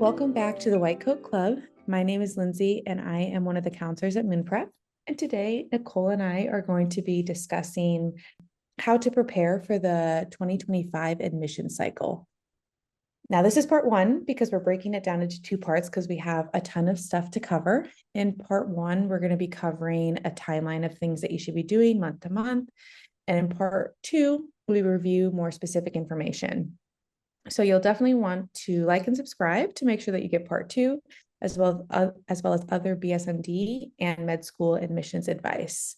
Welcome back to the White Coat Club. My name is Lindsay, and I am one of the counselors at MinPrep. And today, Nicole and I are going to be discussing how to prepare for the 2025 admission cycle. Now, this is part one because we're breaking it down into two parts because we have a ton of stuff to cover. In part one, we're going to be covering a timeline of things that you should be doing month to month. And in part two, we review more specific information. So you'll definitely want to like and subscribe to make sure that you get part two, as well as other BSMD and med school admissions advice.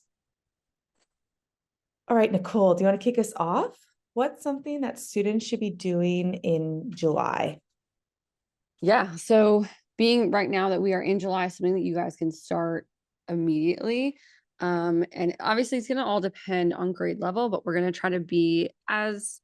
All right, Nicole, do you want to kick us off? What's something that students should be doing in July? Yeah, so being right now that we are in July, something that you guys can start immediately. And obviously it's going to all depend on grade level, but we're going to try to be as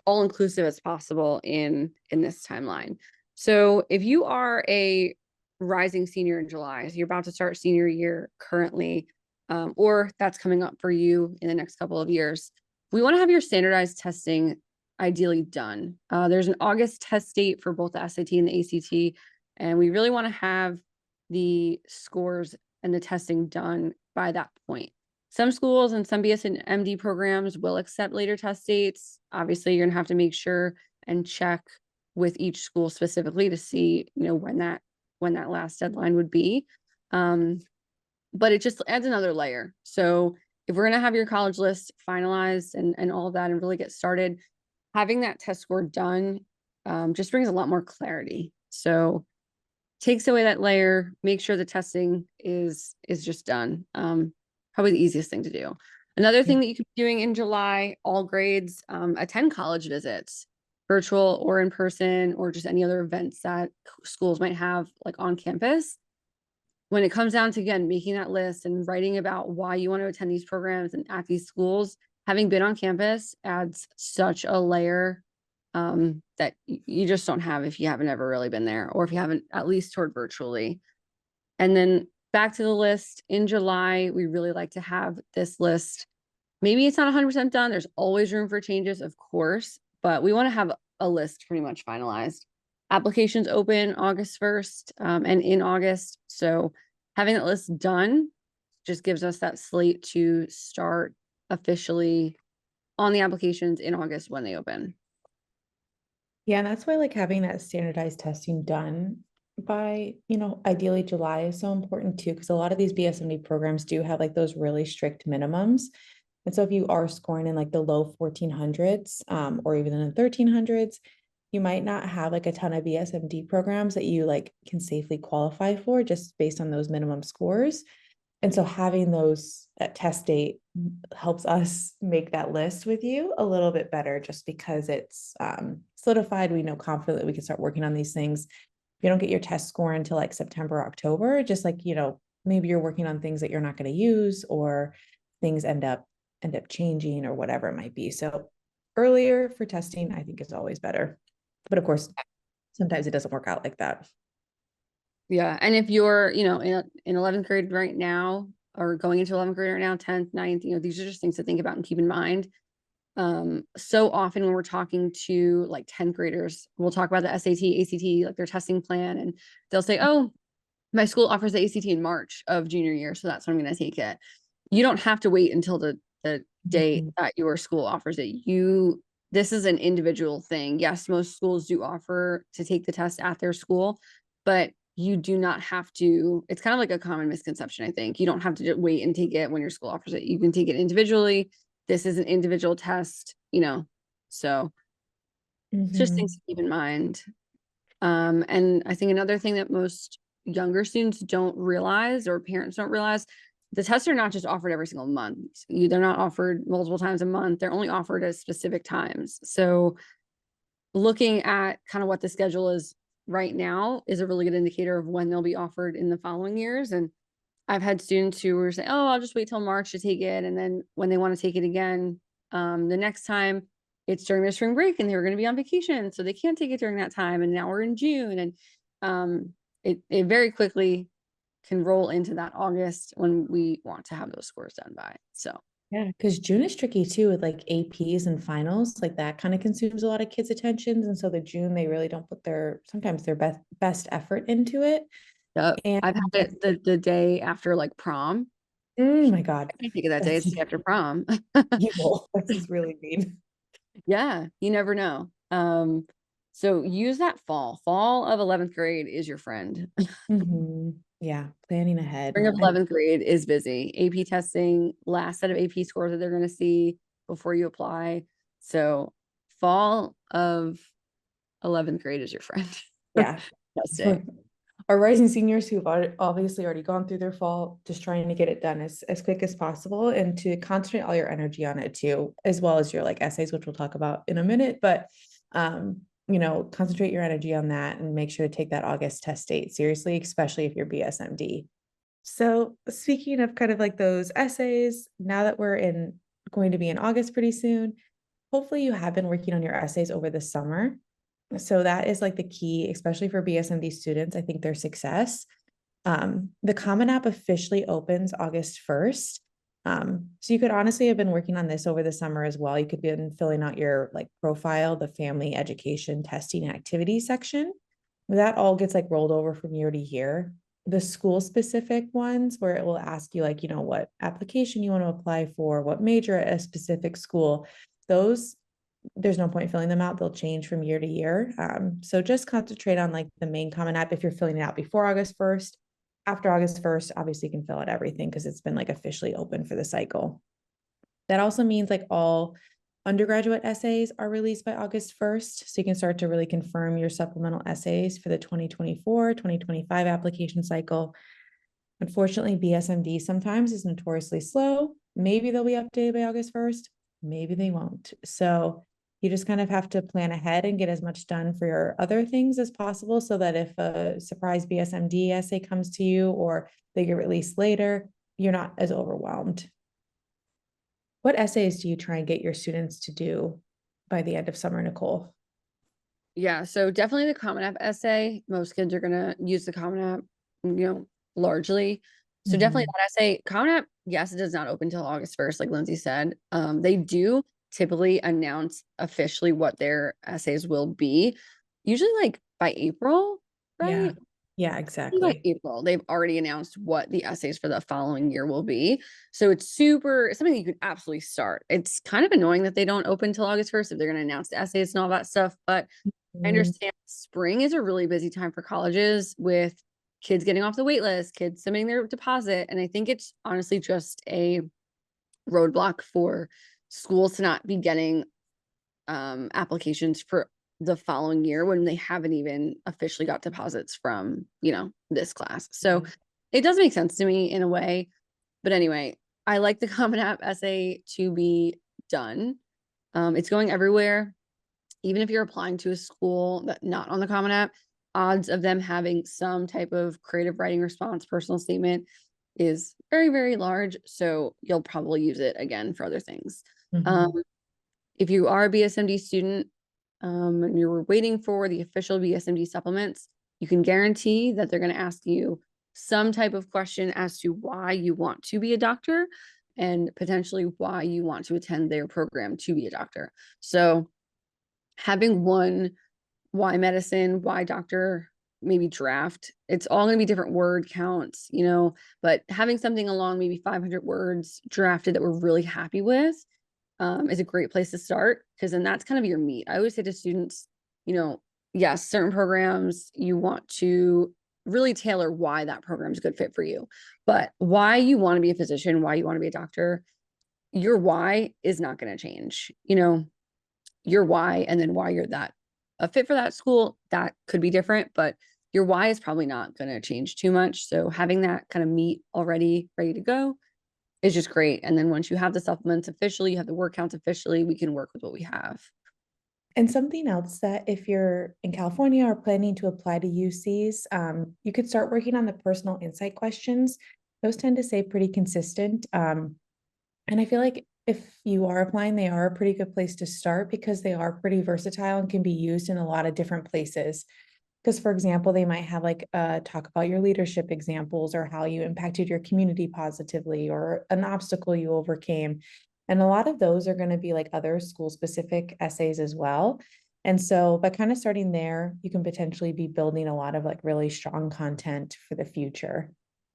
all inclusive as possible in this timeline. So if you are a rising senior in July, so you're about to start senior year currently, or that's coming up for you in the next couple of years, we want to have your standardized testing ideally done. There's an August test date for both the SAT and the ACT, and we really want to have the scores and the testing done by that point. Some schools and some BSMD programs will accept later test dates. Obviously, you're gonna have to make sure and check with each school specifically to see, when that last deadline would be. But it just adds another layer. So if we're gonna have your college list finalized and all of that and really get started, having that test score done just brings a lot more clarity. So takes away that layer, make sure the testing is just done. Probably the easiest thing to do. Another thing that you could be doing in July, all grades, attend college visits, virtual or in person, or just any other events that schools might have like on campus. When it comes down to, again, making that list and writing about why you want to attend these programs and at these schools, having been on campus adds such a layer that you just don't have if you haven't ever really been there, or if you haven't at least toured virtually. And then back to the list in July, we really like to have this list. Maybe it's not 100% done. There's always room for changes, of course, but we want to have a list pretty much finalized. Applications open August 1st and in August. So having that list done just gives us that slate to start officially on the applications in August when they open. Yeah, and that's why like having that standardized testing done by, ideally July is so important too, because a lot of these BSMD programs do have like those really strict minimums. And so if you are scoring in like the low 1400s or even in the 1300s, you might not have like a ton of BSMD programs that you like can safely qualify for just based on those minimum scores. And so having those at test date helps us make that list with you a little bit better just because it's solidified. We know confidently that we can start working on these things. If you don't get your test score until like September, October, just like, maybe you're working on things that you're not going to use, or things end up changing or whatever it might be. So earlier for testing, I think is always better. But of course, sometimes it doesn't work out like that. Yeah. And if you're, in 11th grade right now, or going into 11th grade right now, 10th, 9th, these are just things to think about and keep in mind. So often when we're talking to like 10th graders, we'll talk about the SAT, ACT, like their testing plan, and they'll say, oh, my school offers the ACT in March of junior year, so that's when I'm going to take it. You don't have to wait until the day that your school offers it. This is an individual thing. Yes, most schools do offer to take the test at their school, but you do not have to. It's kind of like a common misconception, I think. You don't have to wait and take it when your school offers it. You can take it individually. This is an individual test, so it's just things to keep in mind. And I think another thing that most younger students don't realize, or parents don't realize, the tests are not just offered every single month. They're not offered multiple times a month. They're only offered at specific times. So looking at kind of what the schedule is right now is a really good indicator of when they'll be offered in the following years. And I've had students who were saying, oh, I'll just wait till March to take it. And then when they want to take it again, the next time it's during their spring break and they were going to be on vacation, so they can't take it during that time. And now we're in June, and it very quickly can roll into that August when we want to have those scores done by. So Yeah, because June is tricky too with like APs and finals, like that kind of consumes a lot of kids' attentions. And so the June, they really don't put sometimes their best effort into it. Yep. And I've had it the day after like prom. oh my God, I can't take it that day. that's It's the day after prom. evil. That's just really mean. Yeah, you never know. So use that fall. Fall of 11th grade is your friend. Yeah, planning ahead. Spring of 11th grade is busy. AP testing, last set of AP scores that they're going to see before you apply. So fall of 11th grade is your friend. Yeah. Testing. For our rising seniors who've obviously already gone through their fall, just trying to get it done as quick as possible and to concentrate all your energy on it too, as well as your like essays, which we'll talk about in a minute. But concentrate your energy on that and make sure to take that August test date seriously, especially if you're BSMD. So speaking of kind of like those essays, now that we're going to be in August pretty soon, hopefully you have been working on your essays over the summer. So that is like the key, especially for BSMD students, I think their success. The Common App officially opens August 1st. So you could honestly have been working on this over the summer as well. You could be filling out your like profile, the family education testing and activity section. That all gets like rolled over from year to year. The school specific ones where it will ask you like, what application you want to apply for, what major at a specific school, those there's no point filling them out. They'll change from year to year. So just concentrate on like the main Common App if you're filling it out before August 1st. After August 1st, obviously you can fill out everything because it's been like officially open for the cycle. That also means like all undergraduate essays are released by August 1st. So you can start to really confirm your supplemental essays for the 2024-2025 application cycle. Unfortunately, BSMD sometimes is notoriously slow. Maybe they'll be updated by August 1st. Maybe they won't. So you just kind of have to plan ahead and get as much done for your other things as possible so that if a surprise BSMD essay comes to you or they get released later, you're not as overwhelmed. What essays do you try and get your students to do by the end of summer, Nicole? Yeah, so definitely the Common App essay. Most kids are gonna use the Common App, largely. So definitely Mhm. that essay. Common App, yes, it does not open until August 1st, like Lindsay said. They do typically announce officially what their essays will be, usually like by April, Yeah. right? Yeah, By exactly. April, they've already announced what the essays for the following year will be. So it's something that you could absolutely start. It's kind of annoying that they don't open till August 1st if they're going to announce the essays and all that stuff. But I Mm, understand spring is a really busy time for colleges with kids getting off the wait list, kids submitting their deposit. And I think it's honestly just a roadblock for schools to not be getting applications for the following year when they haven't even officially got deposits from, this class. So it does make sense to me in a way. But anyway, I like the Common App essay to be done. It's going everywhere. Even if you're applying to a school that not on the Common App, odds of them having some type of creative writing response, personal statement is very, very large. So you'll probably use it again for other things. Um, mhm. if you are a BSMD student, and you're waiting for the official BSMD supplements, you can guarantee that they're going to ask you some type of question as to why you want to be a doctor and potentially why you want to attend their program to be a doctor. So having one why medicine, why doctor, maybe draft. It's all going to be different word counts, but having something along maybe 500 words drafted that we're really happy with is a great place to start because then that's kind of your meat. I always say to students, yes, certain programs you want to really tailor why that program is a good fit for you, but why you want to be a physician, why you want to be a doctor, your why is not going to change. Your why and then why you're that a fit for that school, that could be different, but your why is probably not going to change too much. So having that kind of meat already ready to go is just great. And then once you have the supplements officially, you have the word counts officially, we can work with what we have. And something else that if you're in California or planning to apply to UCs, you could start working on the personal insight questions. Those tend to stay pretty consistent. And I feel like if you are applying, they are a pretty good place to start because they are pretty versatile and can be used in a lot of different places. Because, for example, they might have like talk about your leadership examples or how you impacted your community positively or an obstacle you overcame. And a lot of those are going to be like other school specific essays as well. And so by kind of starting there, you can potentially be building a lot of like really strong content for the future.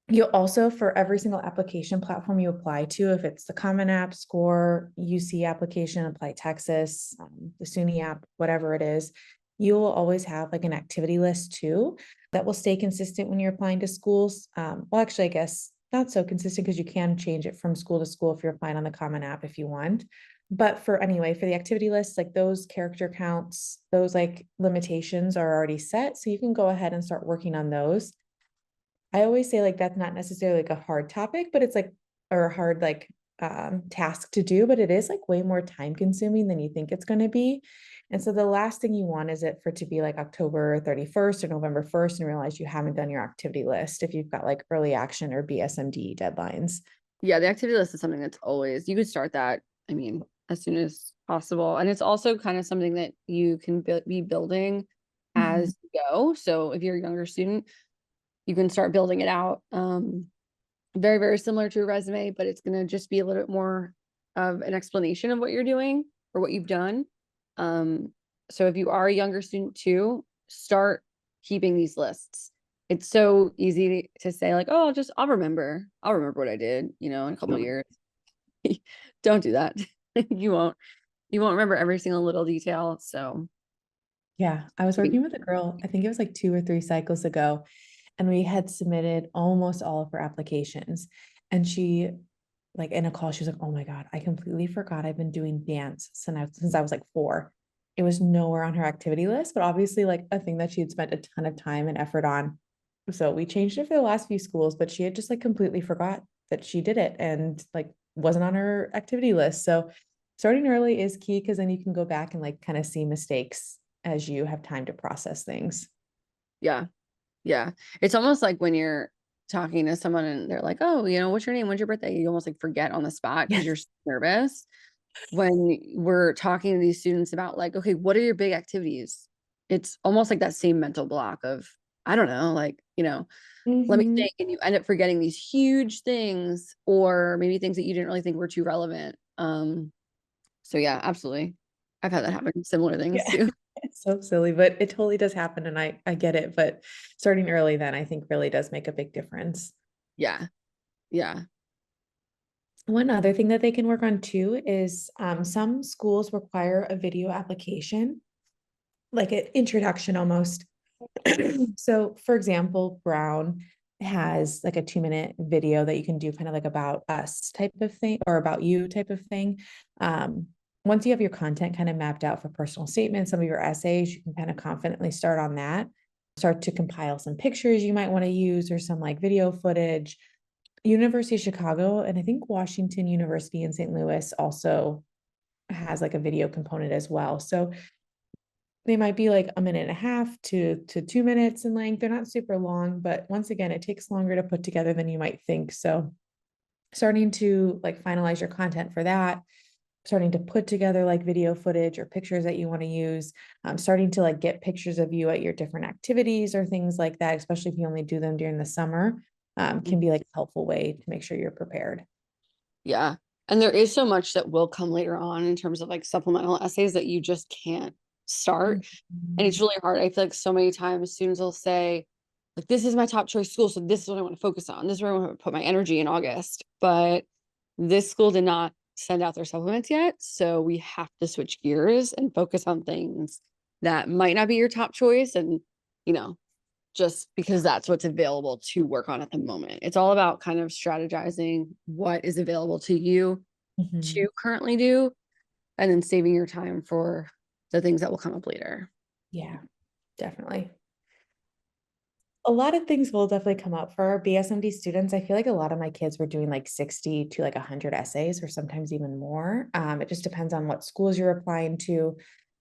You'll also, for every single application platform you apply to, if it's the Common App, Score, UC application, Apply Texas, the SUNY app, whatever it is, you will always have like an activity list too that will stay consistent when you're applying to schools. Well, actually, I guess not so consistent because you can change it from school to school if you're applying on the Common App if you want. But for anyway, for the activity list, like those character counts, those like limitations are already set. So you can go ahead and start working on those. I always say like that's not necessarily like a hard topic, but it's like, or a hard like task to do, but it is like way more time consuming than you think it's going to be. And so the last thing you want is it for it to be like October 31st or November 1st and realize you haven't done your activity list if you've got like early action or BSMD deadlines. Yeah, the activity list is something that's always, you could start that, I mean, as soon as possible. And it's also kind of something that you can be building Mhm. as you go. So if you're a younger student, you can start building it out. Very, very similar to a resume, but it's going to just be a little bit more of an explanation of what you're doing or what you've done. Um, so if you are a younger student too, start keeping these lists. It's so easy to say like, oh, I'll remember what I did, in a couple of years. Don't do that. You won't, you won't remember every single little detail. So Yeah, I was working with a girl, I think it was like 2 or 3 cycles ago, and we had submitted almost all of her applications. And she, like in a call, she was like, "Oh my God, I completely forgot I've been doing dance since I was like 4." It was nowhere on her activity list, but obviously like a thing that she had spent a ton of time and effort on. So we changed it for the last few schools, but she had just like completely forgot that she did it and like wasn't on her activity list. So starting early is key because then you can go back and like kind of see mistakes as you have time to process things. yeah, yeah. It's almost like when you're talking to someone and they're like, oh, what's your name? When's your birthday? You almost like forget on the spot because you're Yes. so nervous. When we're talking to these students about like, okay, what are your big activities? It's almost like that same mental block of, I don't know, like, let me Mhm. think. And you end up forgetting these huge things or maybe things that you didn't really think were too relevant. So yeah, absolutely. I've had that happen, similar things Yeah. too. It's so silly, but it totally does happen. And I get it. But starting early then I think really does make a big difference. Yeah. Yeah. One other thing that they can work on too is some schools require a video application, like an introduction almost. So, for example, Brown has like a 2-minute video that you can do kind of like about us type of thing or about you type of thing. Um, Once you have your content kind of mapped out for personal statements, some of your essays, you can kind of confidently start on that. Start to compile some pictures you might want to use or some like video footage. University of Chicago and I think Washington University in St. Louis also has like a video component as well. So they might be like a minute and a half to 2 minutes in length. They're not super long, but once again, it takes longer to put together than you might think. So starting to like finalize your content for that, starting to put together like video footage or pictures that you want to use, starting to like get pictures of you at your different activities or things like that, especially if you only do them during the summer, can be like a helpful way to make sure you're prepared. Yeah. And there is so much that will come later on in terms of like supplemental essays that you just can't start. And it's Mhm. really hard. I feel like so many times students will say, like, this is my top choice school. So this is what I want to focus on. This is where I want to put my energy in August. But this school did not send out their supplements yet. So we have to switch gears and focus on things that might not be your top choice. And, you know, just because that's what's available to work on at the moment. It's all about kind of strategizing what is available to you Mhm. to currently do and then saving your time for the things that will come up later. Yeah, definitely. A lot of things will definitely come up for our BSMD students. I feel like a lot of my kids were doing like 60 to like 100 essays or sometimes even more. It just depends on what schools you're applying to.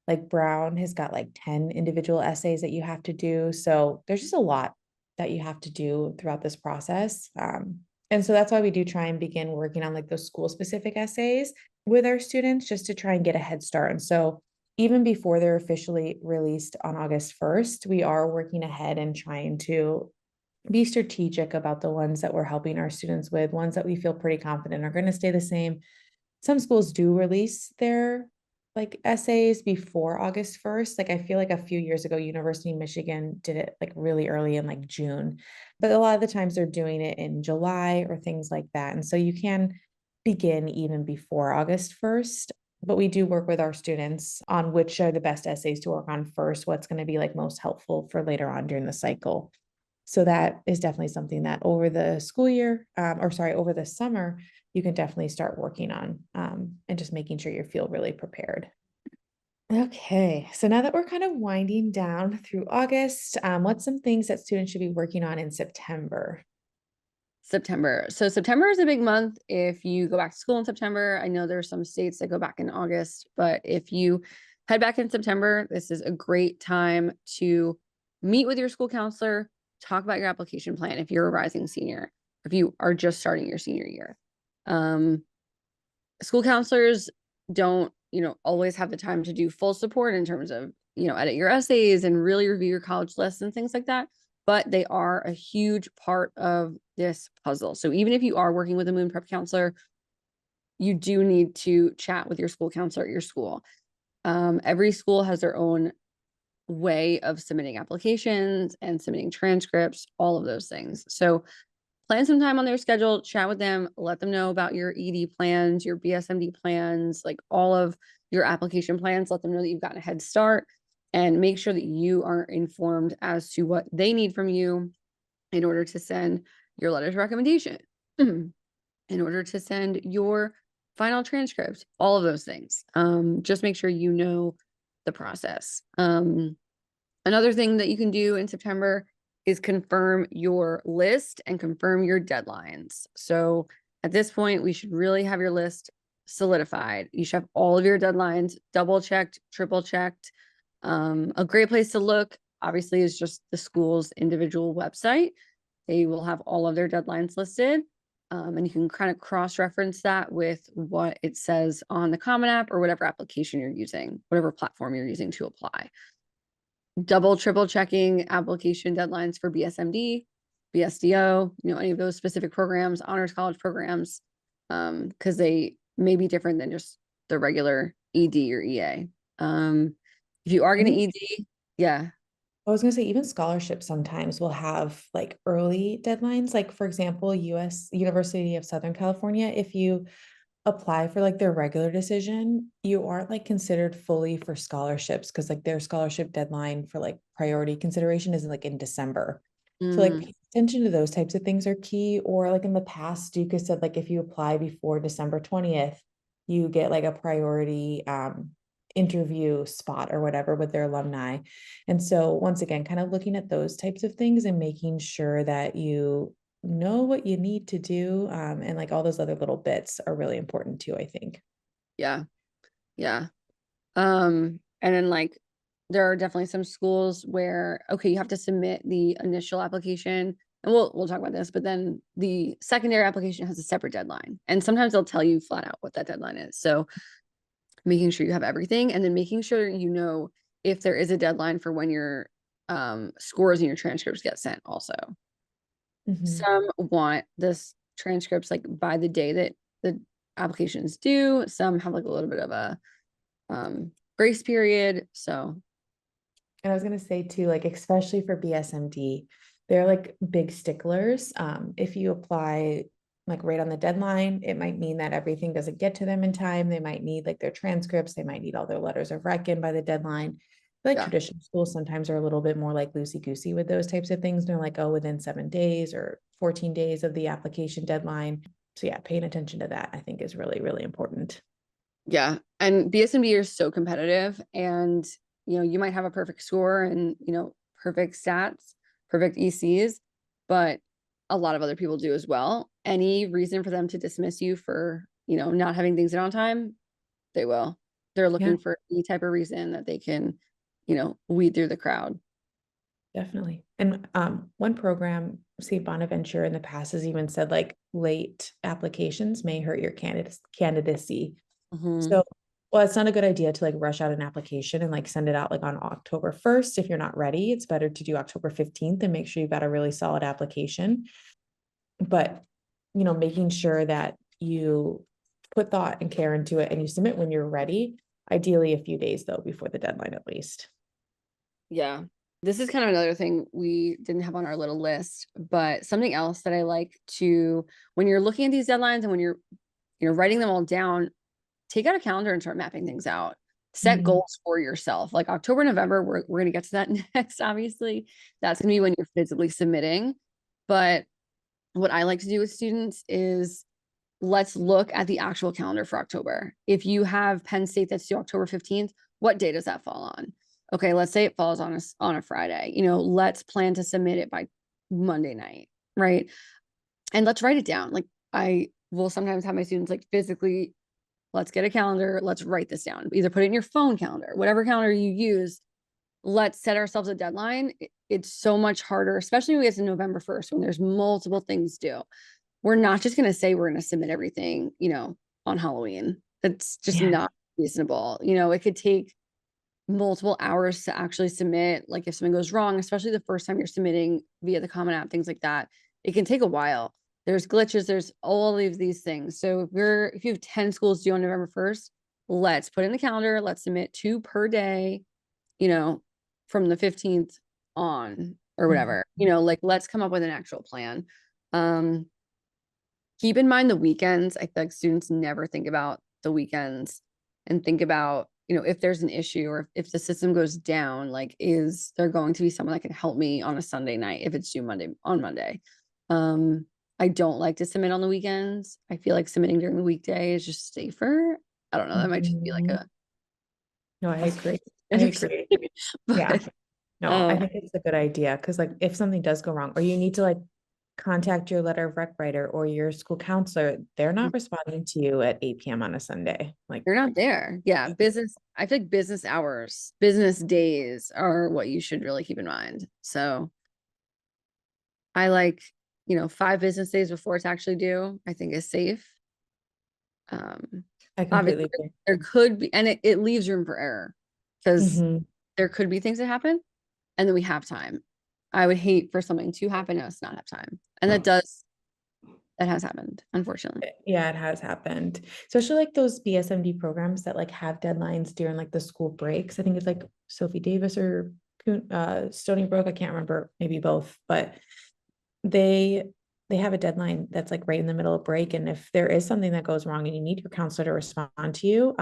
Like Brown has got like 10 individual essays that you have to do. So there's just a lot that you have to do throughout this process. And so that's why we do try and begin working on like those school specific essays with our students just to try and get a head start. And so even before they're officially released on August 1st, we are working ahead and trying to be strategic about the ones that we're helping our students with, ones that we feel pretty confident are going to stay the same. Some schools do release their like essays before August 1st. Like I feel like a few years ago, University of Michigan did it like really early in like June, but a lot of the times they're doing it in July or things like that. And so you can begin even before August 1st. But we do work with our students on which are the best essays to work on first, what's going to be like most helpful for later on during the cycle. So that is definitely something that over the school year, or sorry, over the summer, you can definitely start working on, and just making sure you feel really prepared. Okay, so now that we're kind of winding down through August, what's some things that students should be working on in September? September. So September is a big month if you go back to school in September. I know there are some states that go back in August, but if you head back in September, this is a great time to meet with your school counselor, talk about your application plan if you're a rising senior, if you are just starting your senior year. School counselors don't, always have the time to do full support in terms of, edit your essays and really review your college lists and things like that. But they are a huge part of this puzzle. So even if you are working with a Moon Prep counselor, you do need to chat with your school counselor at your school. Every school has their own way of submitting applications and submitting transcripts, all of those things. So plan some time on their schedule, chat with them, let them know about your ED plans, your BSMD plans, like all of your application plans. Let them know that you've gotten a head start and make sure that you are informed as to what they need from you in order to send your letter of recommendation, in order to send your final transcript, all of those things. Just make sure you know the process. Another thing that you can do in September is confirm your list and confirm your deadlines. So at this point, we should really have your list solidified. You should have all of your deadlines double checked, triple checked. A great place to look, obviously, is just the school's individual website. They will have all of their deadlines listed. And you can kind of cross-reference that with what it says on the Common App or whatever application you're using, whatever platform you're using to apply. Double, triple checking application deadlines for BSMD, BSDO, any of those specific programs, honors college programs, because they may be different than just the regular ED or EA. If you are going to ED, yeah. I was going to say, even scholarships sometimes will have like early deadlines. Like, for example, US University of Southern California, if you apply for like their regular decision, you aren't like considered fully for scholarships because like their scholarship deadline for like priority consideration is like in December. So like Mm, pay attention to those types of things are key. Or like in the past, Duke has said like if you apply before December 20th, you get like a priority interview spot or whatever with their alumni. And so once again, kind of looking at those types of things and making sure that you know what you need to do, and like all those other little bits are really important too, I think. yeah, yeah. And then like there are definitely some schools where, okay, you have to submit the initial application and we'll talk about this, but then the secondary application has a separate deadline. And sometimes they'll tell you flat out what that deadline is. So making sure you have everything and then making sure if there is a deadline for when your scores and your transcripts get sent also. Mhm. Some want this transcripts like by the day that the applications due. Some have like a little bit of a grace period. So And I was gonna say too, like especially for BSMD, they're like big sticklers. If you apply like right on the deadline, it might mean that everything doesn't get to them in time. They might need like their transcripts, they might need all their letters of rec in by the deadline. Like yeah, traditional schools sometimes are a little bit more like loosey-goosey with those types of things. They're like, oh, within 7 days or 14 days of the application deadline. So yeah, paying attention to that, I think, is really, really important. yeah. And BSMB are so competitive and you might have a perfect score and perfect stats, perfect ECs, but a lot of other people do as well. Any reason for them to dismiss you for, not having things in on time, they will. They're Yeah, looking for any type of reason that they can, weed through the crowd. definitely. And one program, St. Bonaventure in the past has even said like late applications may hurt your candidacy. Mhm. So Well, it's not a good idea to like rush out an application and like send it out like on October 1st. If you're not ready, it's better to do October 15th and make sure you've got a really solid application. But, making sure that you put thought and care into it and you submit when you're ready, ideally a few days though, before the deadline at least. Yeah. This is kind of another thing we didn't have on our little list, but something else that I like to, when you're looking at these deadlines and when you're writing them all down, take out a calendar and start mapping things out. Set Mhm. goals for yourself. Like October, November, we're going to get to that next, obviously. That's going to be when you're physically submitting. But what I like to do with students is let's look at the actual calendar for October. If you have Penn State that's due October 15th, what day does that fall on? Okay, let's say it falls on a Friday. Let's plan to submit it by Monday night, right? And let's write it down. Like I will sometimes have my students like physically, let's get a calendar, let's write this down. Either put it in your phone calendar, whatever calendar you use. Let's set ourselves a deadline. It's so much harder, especially when we get to November 1st when there's multiple things due. We're not just going to say we're going to submit everything, on Halloween. That's just Yeah. not reasonable. It could take multiple hours to actually submit. Like if something goes wrong, especially the first time you're submitting via the Common App, things like that, it can take a while. There's glitches, there's all of these things. So if you have 10 schools due on November 1st, let's put in the calendar, let's submit 2 per day, you know, from the 15th on or whatever. Like let's come up with an actual plan. Um, Keep in mind the weekends. I feel like students never think about the weekends and think about, if there's an issue or if the system goes down, like, is there going to be someone that can help me on a Sunday night if it's due on Monday? I don't like to submit on the weekends. I feel like submitting during the weekday is just safer. I don't know. That might just be like Mhm. No, I a agree. I standard agree. Yeah. but No, I um, think it's a good idea because like if something does go wrong or you need to like contact your letter of rec writer or your school counselor, they're not responding to you at 8 p.m. on a Sunday. Like, they're not there. Yeah, I feel like business hours, business days are what you should really keep in mind. So I like, 5 business days before it's actually due, I think is safe. Um, I Obviously completely agree. there could be, and it leaves room for error because Mhm. there could be things that happen and then we have time. I would hate for something to happen and us not have time. And that has happened, unfortunately. Yeah, it has happened. Especially like those BSMD programs that like have deadlines during like the school breaks. I think it's like Sophie Davis or Stony Brook. I can't remember, maybe both, but they they have a deadline that's like right in the middle of break. And if there is something that goes wrong and you need your counselor to respond to you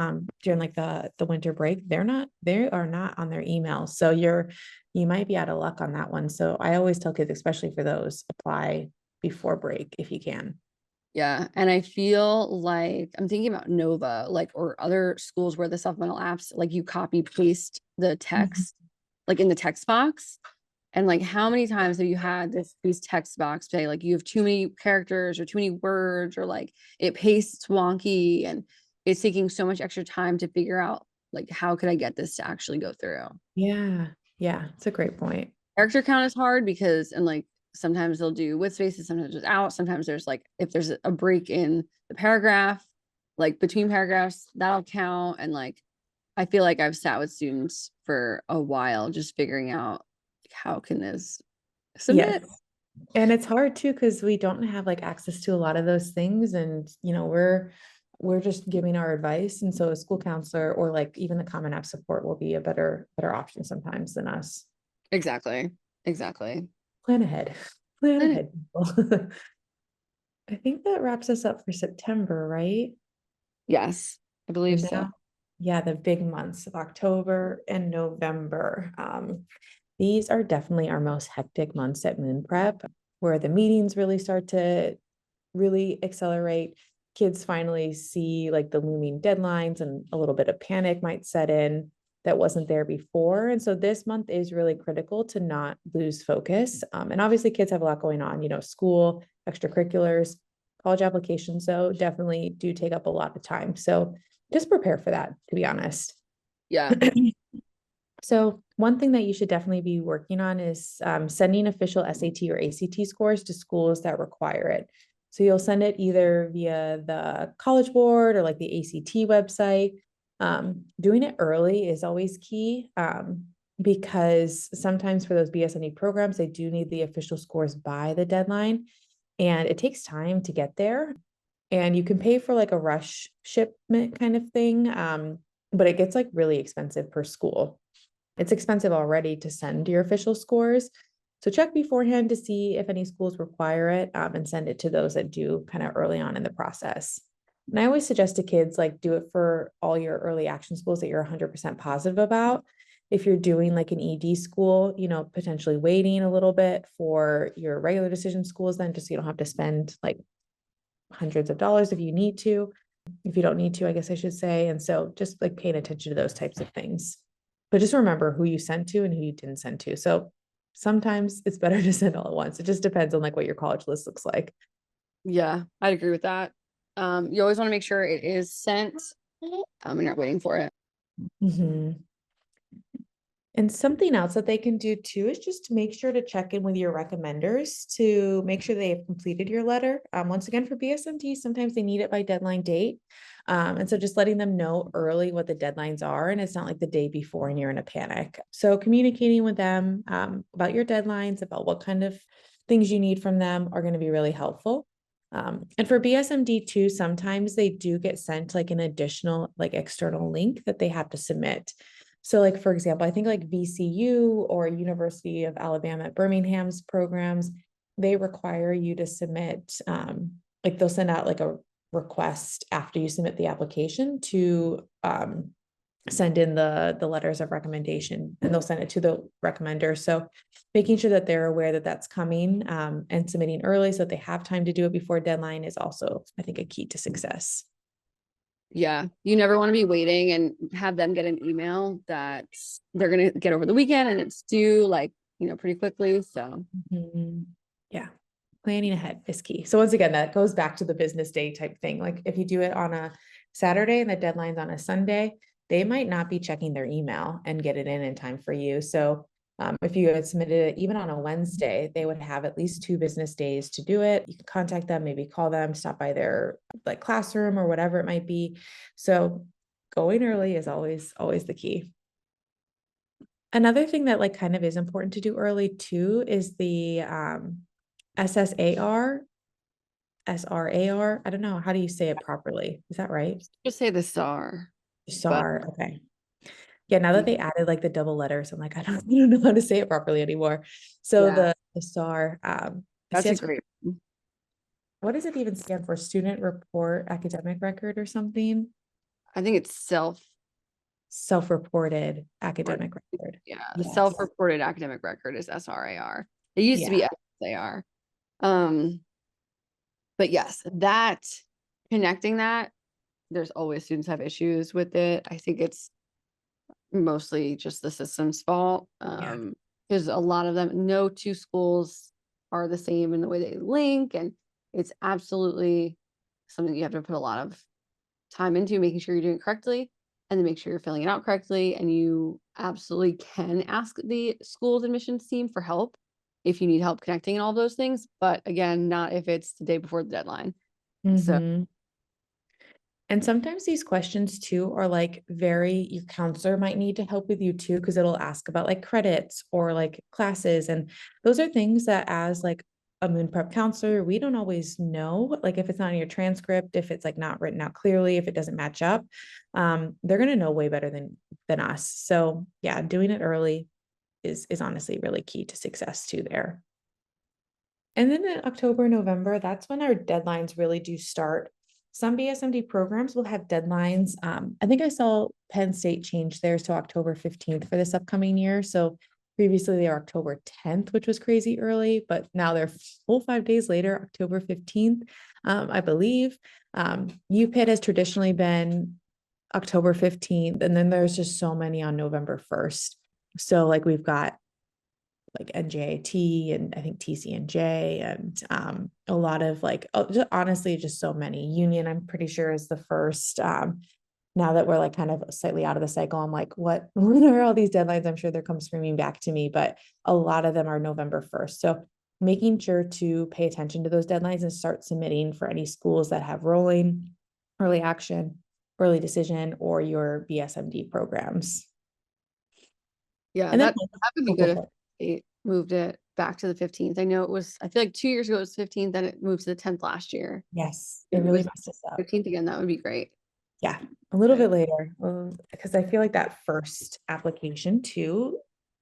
during like the winter break, they are not on their emails. So you might be out of luck on that one. So I always tell kids, especially for those, apply before break if you can. Yeah. And I feel like I'm thinking about Nova, like, or other schools where the supplemental apps, like you copy paste the Mhm. text, like in the text box. And like, how many times have you had these text box say, like, you have too many characters or too many words, or like it pastes wonky and it's taking so much extra time to figure out, like, how could I get this to actually go through? Yeah, yeah, it's a great point. Character count is hard because, and like, sometimes they'll do with spaces, sometimes without, sometimes there's like, if there's a break in the paragraph, like between paragraphs, that'll count. And like, I feel like I've sat with students for a while just figuring out like, how can this Yes. submit. And it's hard too because we don't have like access to a lot of those things, and we're just giving our advice, and so a school counselor or like even the Common App support will be a better option sometimes than us. Exactly. Exactly. Plan ahead, plan Eh, ahead, people. I think that wraps us up for September, right? yes, I believe And so. now, yeah, the big months of October and November. These are definitely our most hectic months at Moon Prep, where the meetings really start to really accelerate. Kids finally see like the looming deadlines and a little bit of panic might set in that wasn't there before. And so this month is really critical to not lose focus. And obviously, kids have a lot going on, school, extracurriculars, college applications, though, definitely do take up a lot of time. So just prepare for that, to be honest. Yeah. So one thing that you should definitely be working on is sending official SAT or ACT scores to schools that require it. So you'll send it either via the College Board or like the ACT website. Doing it early is always key. Because sometimes for those BSNE programs, they do need the official scores by the deadline, and it takes time to get there. And you can pay for like a rush shipment kind of thing, but it gets like really expensive per school. It's expensive already to send your official scores. So check beforehand to see if any schools require it, and send it to those that do kind of early on in the process. And I always suggest to kids, like, do it for all your early action schools that you're 100% positive about. If you're doing like an ED school, potentially waiting a little bit for your regular decision schools, then just so you don't have to spend like hundreds of dollars if you need to. If you don't need to, I guess I should say. And so just like paying attention to those types of things. But just remember who you sent to and who you didn't send to. So sometimes it's better to send all at once. It just depends on like what your college list looks like. Yeah, I'd agree with that. You always want to make sure it is sent. And you're not waiting for it. Mhm. And something else that they can do too is just to make sure to check in with your recommenders to make sure they have completed your letter. Once again, for BSMT, sometimes they need it by deadline date. And so just letting them know early what the deadlines are, and it's not like the day before and you're in a panic. So communicating with them about your deadlines, about what kind of things you need from them are going to be really helpful. And for BSMD too, sometimes they do get sent like an additional like external link that they have to submit. So like, for example, I think like VCU or University of Alabama at Birmingham's programs, they require you to submit, like they'll send out like a request after you submit the application to send in the letters of recommendation, and they'll send it to the recommender. So making sure that they're aware that that's coming, and submitting early so that they have time to do it before deadline is also, I think, a key to success. Yeah, you never want to be waiting and have them get an email that they're going to get over the weekend and it's due like, pretty quickly. So Mhm. Yeah. Planning ahead is key. So once again, that goes back to the business day type thing. Like if you do it on a Saturday and the deadline's on a Sunday, they might not be checking their email and get it in time for you. So if you had submitted it even on a Wednesday, they would have at least 2 business days to do it. You can contact them, maybe call them, stop by their like classroom or whatever it might be. So going early is always the key. Another thing that like kind of is important to do early too is the SSAR, SRAR. I don't know. How do you say it properly? Is that right? just say the SAR, but SAR. Okay. Yeah, now that they added like the double letters, I'm like, I don't know how to say it properly anymore. So yeah, the SAR that's a stands for, great. what does it even stand for? Student Report Academic Record or something? I think it's Self-reported report- academic record. yeah, Yes. self-reported academic record is SRAR. It used to be Yeah. SAR. Um, but yes, that connecting that, there's always students have issues with it. I think it's mostly just the system's fault. Yeah. Because a lot of them, no two schools are the same in the way they link, and it's absolutely something you have to put a lot of time into making sure you're doing it correctly and then make sure you're filling it out correctly. And you absolutely can ask the school's admissions team for help if you need help connecting and all those things. But again, not if it's the day before the deadline. So Mhm. And sometimes these questions too are like your counselor might need to help with you too, because it'll ask about like credits or like classes. And those are things that as like a moon prep counselor, we don't always know. Like if it's not in your transcript, if it's like not written out clearly, if it doesn't match up, they're gonna know way better than us. So yeah, doing it early is honestly really key to success too there. And then in October, November, that's when our deadlines really do start. Some BSMD programs will have deadlines. I think I saw Penn State change theirs to October 15th for this upcoming year. So previously they were October 10th, which was crazy early, but now they're full 5 days later, October 15th, I believe. UPIT has traditionally been October 15th, and then there's just so many on November 1st. So like we've got like NJIT and I think TCNJ and a lot of like, honestly, just so many. Union, I'm pretty sure, is the first. Now that we're like kind of slightly out of the cycle, I'm like, when are all these deadlines? I'm sure they're come screaming back to me, but a lot of them are November 1st. So making sure to pay attention to those deadlines and start submitting for any schools that have rolling early action. early decision or your BSMD programs. Yeah, And then that would be oh, go good if for it. they moved it back to the 15th. I know it was, I feel like 2 years ago it was 15th, then it moved to the 10th last year. Yes, it It really was messed us up. 15th again, that would be great. Yeah, a little Okay. bit later, because I feel like that first application too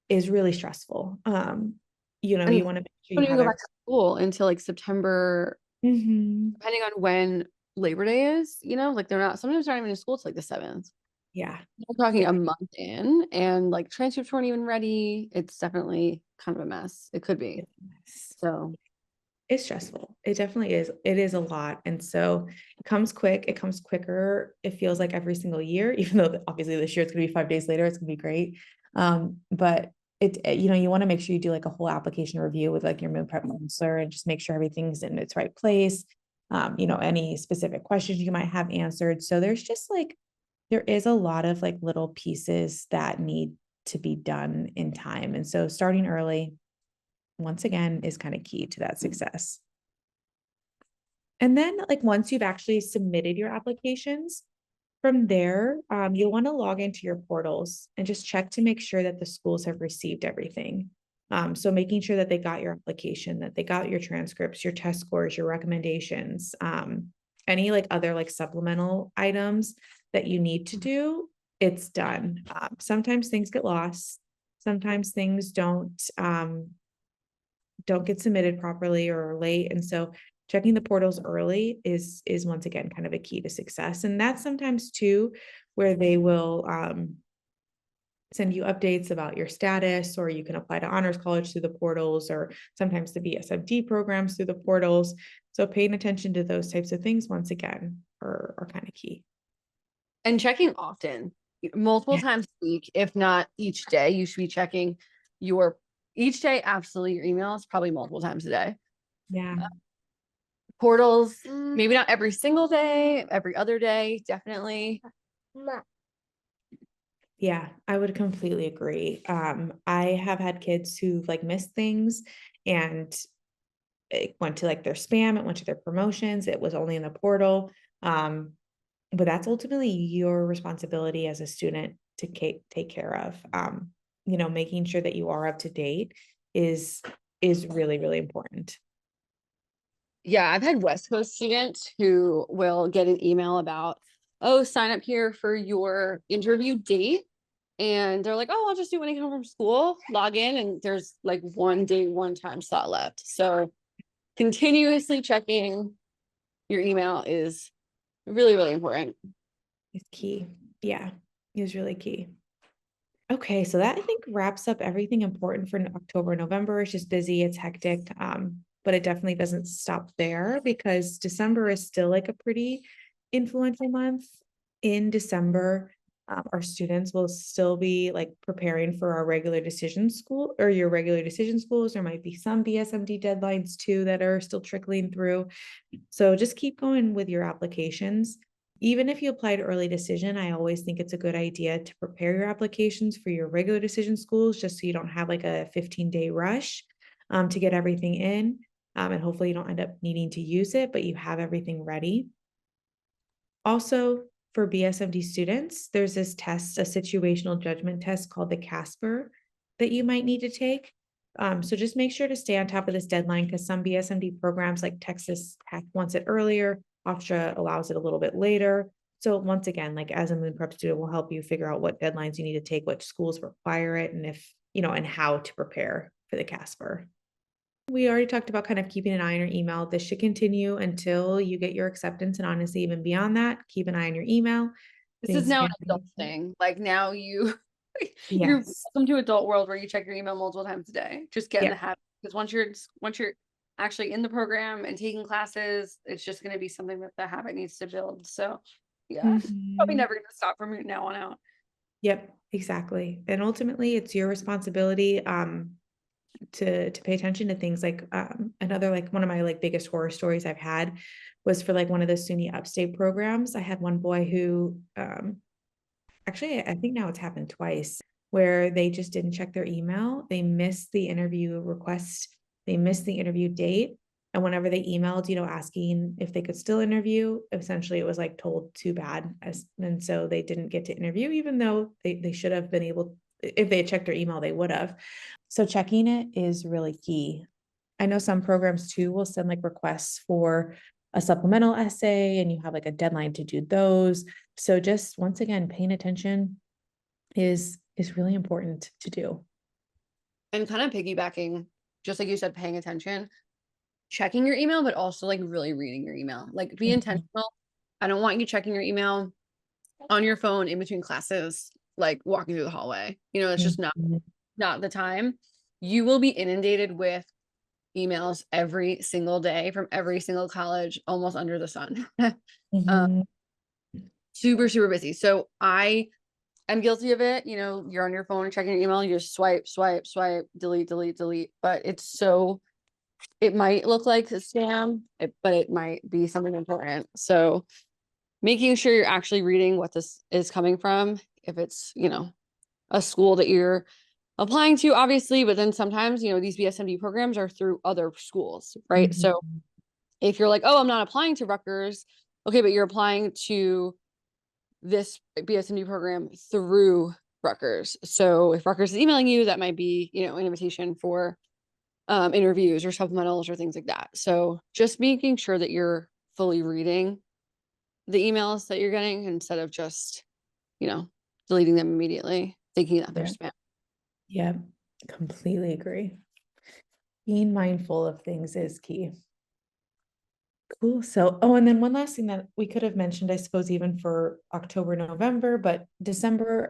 is really stressful. And You want to make sure don't you even have go it. back to school until like September, Mhm. depending on when Labor Day is, like they're not, sometimes they're not even in school till like the 7th. Yeah. We're talking Yeah. a month in, and like transcripts weren't even ready. It's definitely kind of a mess. It could be. It's So it's stressful. It definitely is. It is a lot. And so it comes quick. It comes quicker. It feels like every single year, even though obviously this year it's going to be 5 days later, it's going to be great. But you want to make sure you do like a whole application review with like your mood prep counselor and just make sure everything's in its right place. Any specific questions you might have answered. So there's just like, there is a lot of like little pieces that need to be done in time. And so starting early, once again, is kind of key to that success. And then like once you've actually submitted your applications, from there, you'll want to log into your portals and just check to make sure that the schools have received everything. So making sure that they got your application, that they got your transcripts, your test scores, your recommendations, any like other like supplemental items that you need to do, it's done. Sometimes things get lost. Sometimes things don't get submitted properly or are late. And so checking the portals early is once again kind of a key to success. And that's sometimes too where they will send you updates about your status, or you can apply to honors college through the portals, or sometimes the BSMD programs through the portals. So paying attention to those types of things once again are kind of key. and checking often, multiple Yeah. times a week, if not each day, you should be checking your each day, absolutely your emails, probably multiple times a day. Yeah. Portals, maybe not every single day, every other day, definitely. Yeah, I would completely agree. I have had kids who've like missed things and it went to like their spam, it went to their promotions, it was only in the portal. But that's ultimately your responsibility as a student to take care of. Making sure that you are up to date is really, really important. Yeah, I've had West Coast students who will get an email about, oh, sign up here for your interview date. And they're like, oh, I'll just do it when I come home from school, log in, and there's like 1 day, 1 time slot left. So continuously checking your email is really, really important. It's key. Yeah, is really key. Okay, so that I think wraps up everything important for October, November. It's just busy, it's hectic. But it definitely doesn't stop there because December is still like a pretty influential month. In December, our students will still be like preparing for our regular decision school or your regular decision schools. There might be some BSMD deadlines too that are still trickling through. So just keep going with your applications. Even if you applied early decision, I always think it's a good idea to prepare your applications for your regular decision schools, just so you don't have like a 15-day rush to get everything in. And hopefully you don't end up needing to use it, but you have everything ready. Also, for BSMD students, there's this test, a situational judgment test called the Casper that you might need to take. So just make sure to stay on top of this deadline because some BSMD programs like Texas Tech wants it earlier, Hofstra allows it a little bit later. So once again, like as a Moon Prep student, will help you figure out what deadlines you need to take, which schools require it, and if, and how to prepare for the Casper. We already talked about kind of keeping an eye on your email. This should continue until you get your acceptance. And honestly, even beyond that, keep an eye on your email. This is Things now an can adult be. thing. Like now you're Yes. welcome to adult world where you check your email multiple times a day. Just get in the Yep. habit. Because once you're actually in the program and taking classes, it's just going to be something that the habit needs to build. So yeah, probably Mhm. never going to stop from now on out. Yep, exactly. And ultimately it's your responsibility to pay attention to things like another like one of my like biggest horror stories I've had was for like one of the SUNY upstate programs. I had one boy who actually I think now it's happened twice where they just didn't check their email. They missed the interview request, they missed the interview date. And whenever they emailed, asking if they could still interview, essentially it was like told too bad. And so they didn't get to interview, even though they should have been able, if they had checked their email, they would have. So checking it is really key. I know some programs too will send like requests for a supplemental essay, and you have like a deadline to do those. So just once again, paying attention is really important to do. And kind of piggybacking, just like you said, paying attention, checking your email, but also like really reading your email. Like be intentional. I don't want you checking your email on your phone in between classes, like walking through the hallway. It's just Mhm. not the time. You will be inundated with emails every single day from every single college almost under the sun. Mhm. Super, super busy. So I'm guilty of it. You're on your phone checking your email, you just swipe, swipe, swipe, delete, delete, delete. But it might look like a scam, but it might be something important. So making sure you're actually reading what this is coming from, if it's, a school that you're applying to, obviously, but then sometimes, these BSMD programs are through other schools, right? Mhm. So if you're like, oh, I'm not applying to Rutgers, okay, but you're applying to this BSMD program through Rutgers. So if Rutgers is emailing you, that might be, an invitation for interviews or supplementals or things like that. So just making sure that you're fully reading the emails that you're getting instead of just, you know, deleting them immediately, thinking that they're Yeah. spam. Yeah. Completely agree. Being mindful of things is key. Cool. So, oh, and then one last thing that we could have mentioned, I suppose, even for October, November, but December,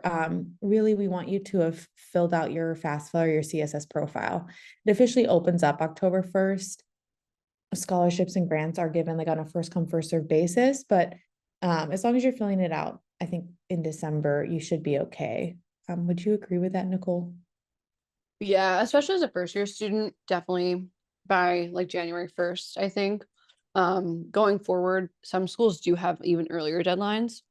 really, we want you to have filled out your FAFSA or your CSS profile. It officially opens up October 1st. Scholarships and grants are given like on a first come, first served basis, but as long as you're filling it out, I think in December, you should be okay. Would you agree with that, Nicole? Yeah, especially as a first year student, definitely by like January 1st, I think. Going forward, some schools do have even earlier deadlines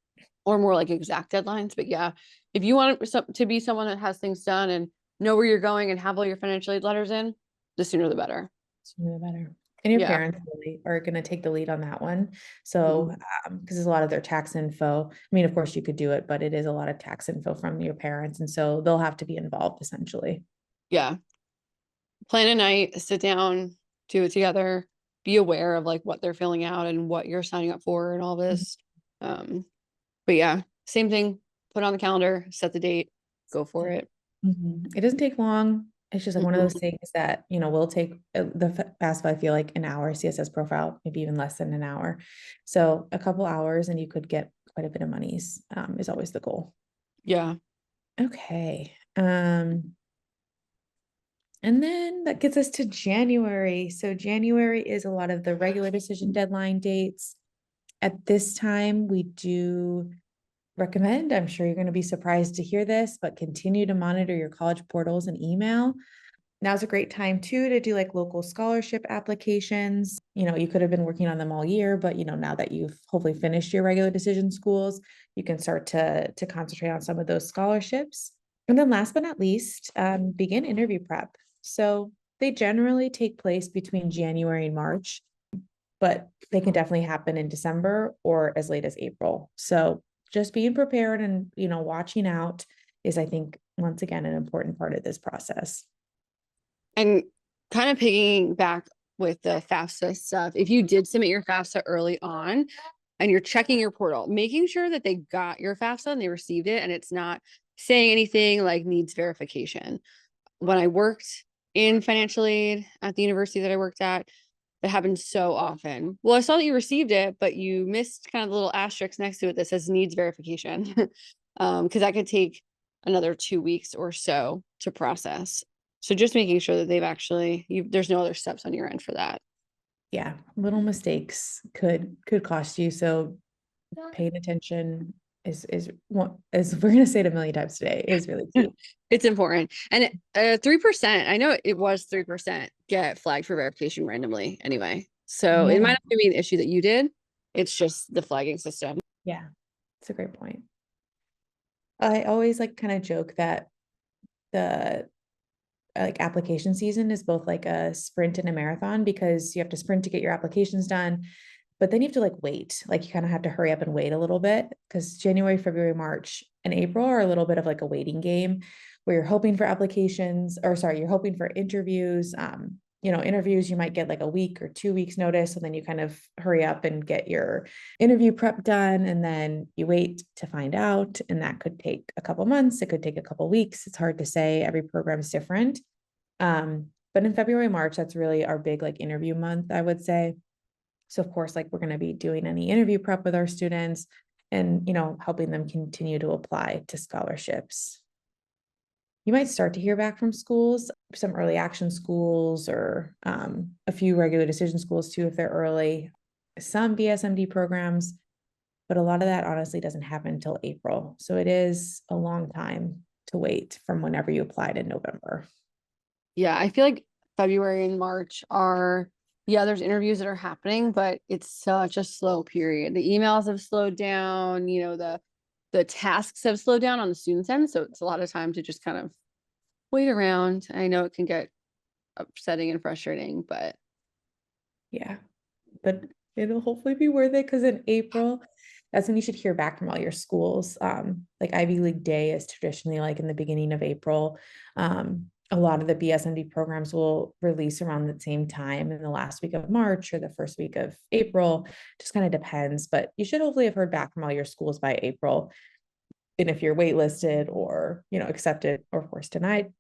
or more like exact deadlines. But yeah, if you want to be someone that has things done and know where you're going and have all your financial aid letters in, the sooner the better. Sooner the better. And your Yeah. parents really are going to take the lead on that one. Mhm. So, because there's a lot of their tax info. I mean, of course, you could do it, but it is a lot of tax info from your parents. And so they'll have to be involved essentially. Yeah. Plan a night, sit down, do it together, be aware of like what they're filling out and what you're signing up for and all this. Um, but yeah, same thing, put it on the calendar, set the date, go for it. It doesn't take long. It's just like one of Mhm. those things that, will take the FAFSA, I feel like an hour, CSS profile, maybe even less than an hour. So a couple hours and you could get quite a bit of monies, is always the goal. Yeah. Okay. And then that gets us to January. So January is a lot of the regular decision deadline dates. At this time, we do recommend, I'm sure you're going to be surprised to hear this, but continue to monitor your college portals and email. Now's a great time too to do like local scholarship applications. You could have been working on them all year, but now that you've hopefully finished your regular decision schools, you can start to concentrate on some of those scholarships. And then last but not least, begin interview prep. So they generally take place between January and March, but they can definitely happen in December or as late as April. So just being prepared and watching out is, I think, once again, an important part of this process. And kind of picking back with the FAFSA stuff, if you did submit your FAFSA early on and you're checking your portal, making sure that they got your FAFSA and they received it and it's not saying anything like needs verification. When I worked in financial aid at the university that I worked at, that happens so often. Well, I saw that you received it, but you missed kind of the little asterisk next to it that says needs verification. Because that could take another 2 weeks or so to process. So just making sure that they've actually there's no other steps on your end for that. Yeah, little mistakes could cost you. So paying attention is what, as we're gonna say it a million times today, is really key. It's important. And 3%, I know it was 3% get flagged for verification randomly anyway. So it Yeah, might not be an issue that you did. It's just the flagging system. yeah, it's a great point. I always like kind of joke that the like application season is both like a sprint and a marathon, because you have to sprint to get your applications done, but then you have to like wait, like you kind of have to hurry up and wait a little bit, because January, February, March, and April are a little bit of like a waiting game where you're hoping for applications, or sorry, you're hoping for interviews. Interviews, you might get like a week or 2 weeks notice, and then you kind of hurry up and get your interview prep done, and then you wait to find out, and that could take a couple months, it could take a couple weeks. It's hard to say, every program is different. But in February, March, that's really our big like interview month, I would say. So of course, like we're going to be doing any interview prep with our students, and helping them continue to apply to scholarships. You might start to hear back from schools, some early action schools, or a few regular decision schools too, if they're early, some BSMD programs, but a lot of that honestly doesn't happen until April. So it is a long time to wait from whenever you applied in November. Yeah, I feel like February and March are, yeah, there's interviews that are happening, but it's such a slow period. The emails have slowed down, the tasks have slowed down on the student's end. So it's a lot of time to just kind of wait around. I know it can get upsetting and frustrating, but Yeah, but it'll hopefully be worth it, because in April, that's when you should hear back from all your schools. Like Ivy League Day is traditionally like in the beginning of April. A lot of the BSMD programs will release around the same time in the last week of March or the first week of April. Just kind of depends, but you should hopefully have heard back from all your schools by April. And if you're waitlisted or, accepted or of course denied.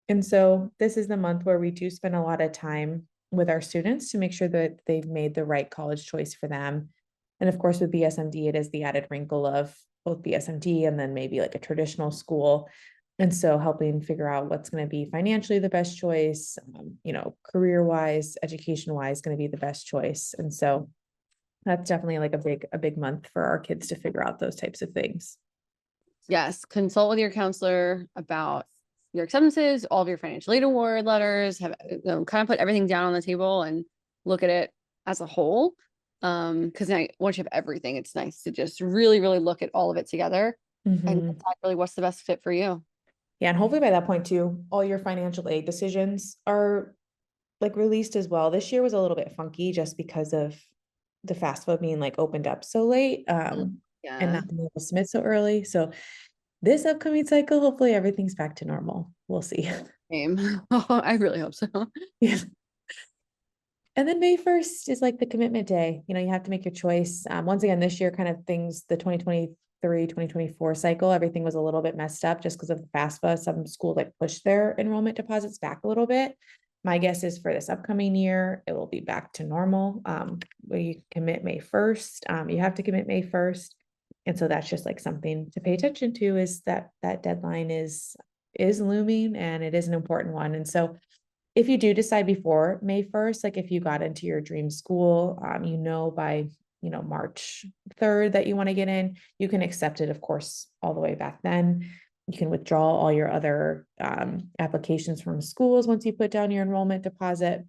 And so this is the month where we do spend a lot of time with our students to make sure that they've made the right college choice for them. And of course, with BSMD, it is the added wrinkle of both BSMD and then maybe like a traditional school. And so helping figure out what's going to be financially the best choice, career wise, education wise, going to be the best choice. And so that's definitely like a big month for our kids to figure out those types of things. yes, consult with your counselor about your acceptances, all of your financial aid award letters, have kind of put everything down on the table and look at it as a whole. Because now once you have everything, it's nice to just really, really look at all of it together and decide really what's the best fit for you. Yeah, and hopefully by that point too, all your financial aid decisions are like released as well. This year was a little bit funky just because of the FAFSA being like opened up so late, and Yeah. not being able to submit so early. So this upcoming cycle, hopefully everything's back to normal. We'll see. Same. Oh, I really hope so. Yeah. And then May 1st is like the commitment day. You have to make your choice. Once again, this year, kind of things, the 2023, 2024 cycle, everything was a little bit messed up just because of the FAFSA. Some schools like pushed their enrollment deposits back a little bit. My guess is for this upcoming year, it will be back to normal. Where you commit May 1st. You have to commit May 1st. And so that's just like something to pay attention to, is that deadline is looming, and it is an important one. And so if you do decide before May 1st, like if you got into your dream school, by, March 3rd that you want to get in, you can accept it, of course, all the way back then. You can withdraw all your other applications from schools once you put down your enrollment deposit.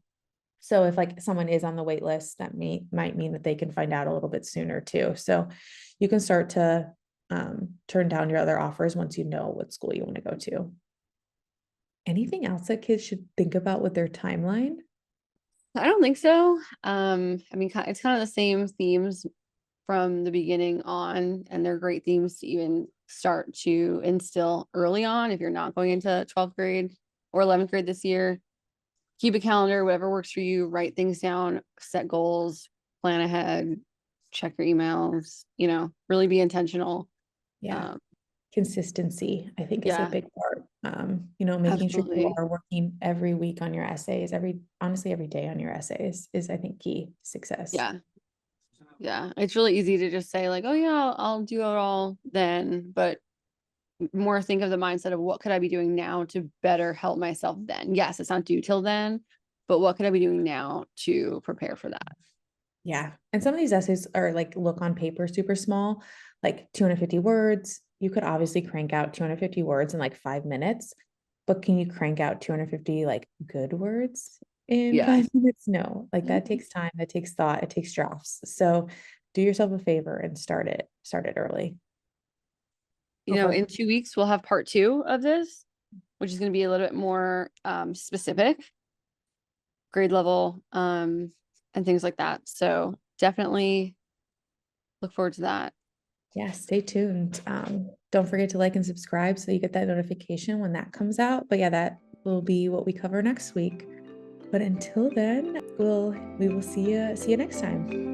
So if like someone is on the wait list, that might mean that they can find out a little bit sooner too. So you can start to turn down your other offers once you know what school you want to go to. Anything else that kids should think about with their timeline? I don't think so. I mean, it's kind of the same themes from the beginning on, and they're great themes to even start to instill early on if you're not going into 12th grade or 11th grade this year. Keep a calendar, whatever works for you, write things down, set goals, plan ahead, check your emails, really be intentional. Yeah. Consistency, I think, is a Yeah, big part. Making sure you absolutely. are working every week on your essays, honestly, every day on your essays is, I think, key to success. Yeah. Yeah. It's really easy to just say, like, oh, yeah, I'll do it all then. But more think of the mindset of what could I be doing now to better help myself then? Yes, it's not due till then, but what could I be doing now to prepare for that? Yeah. And some of these essays are like, look on paper super small, like 250 words. You could obviously crank out 250 words in like 5 minutes, but can you crank out 250 like good words in Yeah. 5 minutes? No, like that takes time, that takes thought, it takes drafts. So do yourself a favor and start it early. In 2 weeks, we'll have part two of this. which is going to be a little bit more specific, grade level, and things like that. So definitely look forward to that. Yeah, stay tuned. Don't forget to like and subscribe so you get that notification when that comes out. But yeah, that will be what we cover next week. But until then, we will see you next time.